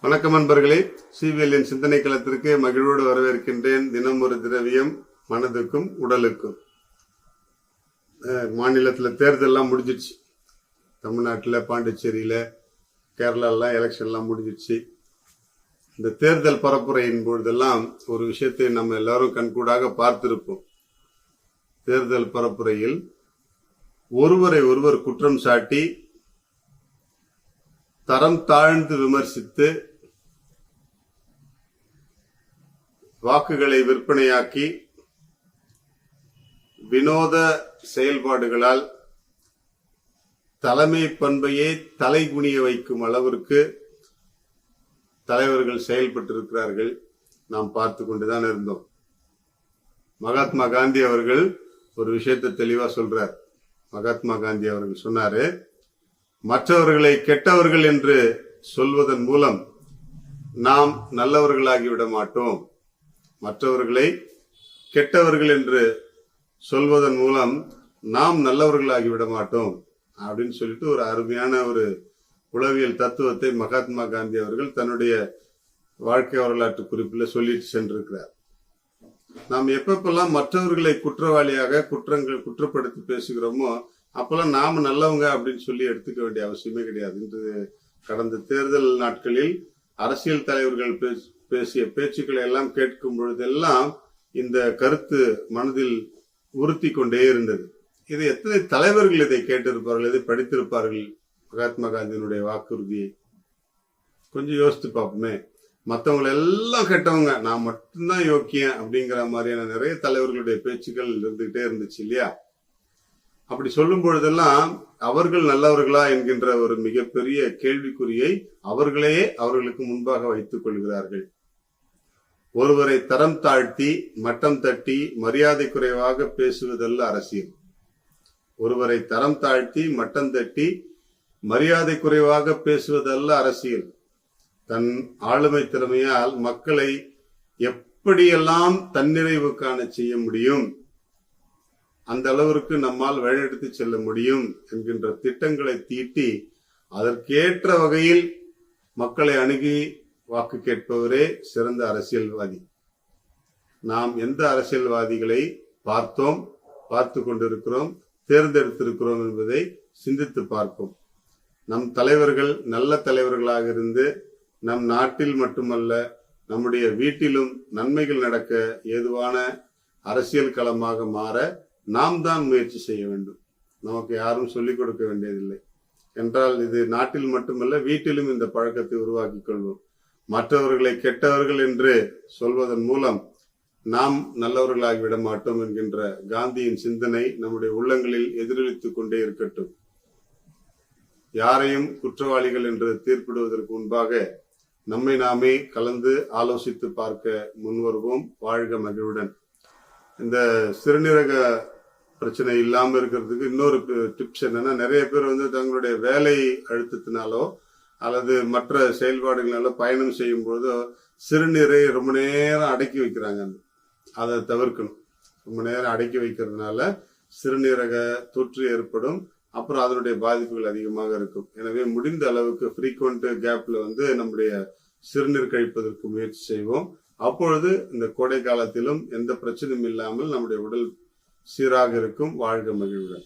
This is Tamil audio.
வணக்கம் நண்பர்களே, சிவிஎல்லின் சிந்தனை களத்திற்கு மகிழ்வோடு வரவேற்கின்றேன். தினம் ஒரு திரவியம், மனதுக்கும் உடலுக்கும். மாநிலத்தில் தேர்தல்லாம் முடிஞ்சிடுச்சு. தமிழ்நாட்டில், பாண்டிச்சேரியில், கேரளாலாம் எலெக்ஷன்லாம் முடிஞ்சிடுச்சு. இந்த தேர்தல் பரப்புரையின் பொழுதெல்லாம் ஒரு விஷயத்தை நம்ம எல்லாரும் கண்கூடாக பார்த்திருப்போம். தேர்தல் பரப்புரையில் ஒருவரை ஒருவர் குற்றம் சாட்டி, தரம் தாழ்ந்து விமர்சித்து, வாக்குகளை விற்பனையாக்கி, வினோத செயல்பாடுகளால் தலைமை பண்பையே தலைகுனிய வைக்கும் அளவிற்கு தலைவர்கள் செயல்பட்டிருக்கிறார்கள். நாம் பார்த்து கொண்டுதான் இருந்தோம். மகாத்மா காந்தி அவர்கள் ஒரு விஷயத்தை தெளிவா சொல்றார். மகாத்மா காந்தி அவர்கள் சொன்னாரு, மற்றவர்களை கெட்டவர்கள் என்று சொல்வதன் மூலம் நாம் நல்லவர்களாகிவிட மாட்டோம். மற்றவர்களை கெட்டவர்கள் என்று சொல்வதன் மூலம் நாம் நல்லவர்களாகிவிட மாட்டோம் அப்படின்னு சொல்லிட்டு ஒரு அருமையான ஒரு உளவியல் தத்துவத்தை மகாத்மா காந்தி அவர்கள் தன்னுடைய வாழ்க்கை வரலாற்று குறிப்பில் சொல்லிட்டு சென்றிருக்கிறார். நாம் எப்பப்பெல்லாம் மற்றவர்களை குற்றவாளியாக குற்றப்படுத்தி பேசுகிறோமோ அப்பெல்லாம் நாம நல்லவங்க அப்படின்னு சொல்லி எடுத்துக்க வேண்டிய அவசியமே கிடையாது. இன்று கடந்த தேர்தல் நாட்களில் அரசியல் தலைவர்கள் பேசிய பேச்சுக்களை எல்லாம் கேட்கும் பொழுதெல்லாம் இந்த கருத்து மனதில் உறுத்தி கொண்டே இருந்தது. இது எத்தனை தலைவர்கள் இதை கேட்டிருப்பார்கள், இதை படித்திருப்பார்கள்? மகாத்மா காந்தியினுடைய வாக்குறுதியை கொஞ்சம் யோசித்து பார்ப்போமே. மற்றவங்க எல்லாம் கெட்டவங்க, நான் மட்டும்தான் யோக்கியம் அப்படிங்கிற மாதிரியான நிறைய தலைவர்களுடைய பேச்சுக்கள் இருந்துகிட்டே இருந்துச்சு இல்லையா? அப்படி சொல்லும் பொழுதெல்லாம் அவர்கள் நல்லவர்களா என்கின்ற ஒரு மிகப்பெரிய கேள்விக்குறியை அவர்களே அவர்களுக்கு முன்பாக வைத்துக் கொள்கிறார்கள். ஒருவரை தரம் தாழ்த்தி, மட்டம் தட்டி, மரியாதை குறைவாக பேசுவதல்ல அரசியல். ஒருவரை தரம் தாழ்த்தி, மட்டம் தட்டி, மரியாதை குறைவாக பேசுவதல்ல அரசியல். தன் ஆளுமை திறமையால் மக்களை எப்படியெல்லாம் தன்னிறைவு காண செய்ய முடியும், அந்த அளவிற்கு நம்மால் வழிநடத்தி செல்ல முடியும் என்கின்ற திட்டங்களை தீட்டி அதற்கேற்ற வகையில் மக்களை அணுகி வாக்கு கேட்பவரே சிறந்த அரசியல்வாதி. நாம் எந்த அரசியல்வாதிகளை பார்த்தோம், பார்த்து கொண்டிருக்கிறோம், தேர்ந்தெடுத்திருக்கிறோம் என்பதை சிந்தித்து பார்ப்போம். நம் தலைவர்கள் நல்ல தலைவர்களாக இருந்து நம் நாட்டில் மட்டுமல்ல நம்முடைய வீட்டிலும் நன்மைகள் நடக்க ஏதுவான அரசியல் களமாக மாற நாம் தான் முயற்சி செய்ய வேண்டும். நமக்கு யாரும் சொல்லிக் கொடுக்க வேண்டியதில்லை என்றால் இது நாட்டில் மட்டுமல்ல வீட்டிலும் இந்த பழக்கத்தை உருவாக்கிக் கொள்வோம். மற்றவர்களை கெட்டவர்கள் என்று சொல்வதன் மூலம் நாம் நல்லவர்களாகிவிட மாட்டோம் என்கின்ற காந்தியின் சிந்தனை நம்முடைய உள்ளங்களில் எதிரொலித்துக் கொண்டே இருக்கட்டும். யாரையும் குற்றவாளிகள் என்று தீர்ப்பிடுவதற்கு முன்பாக நம்மை நாமே கலந்து ஆலோசித்து பார்க்க முன்வருவோம். வாழ்க மகிழ்வுடன். இந்த சிறுநீரக பிரச்சனை இல்லாம இருக்கிறதுக்கு இன்னொரு டிப்ஸ் என்னன்னா, நிறைய பேர் தங்களுடைய வேலை அழுத்தத்தினாலோ அல்லது மற்ற செயல்பாடுகளால பயணம் செய்யும் போது சிறுநீரை ரொம்ப நேரம் அடக்கி வைக்கிறாங்க. அதை தவிர்க்கணும். ரொம்ப நேரம் அடக்கி வைக்கிறதுனால சிறுநீரக தொற்று ஏற்படும். அப்புறம் அதனுடைய பாதிப்புகள் அதிகமாக இருக்கும். எனவே முடிந்த அளவுக்கு ஃப்ரீக்வெண்ட் கேப்ல நம்முடைய சிறுநீர் கழிப்பதற்கு முயற்சி செய்வோம். அப்பொழுது இந்த கோடை காலத்திலும் எந்த பிரச்சனையும் இல்லாமல் நம்முடைய உடல் சீராக இருக்கும். வாழ்க மகிழ்வுடன்.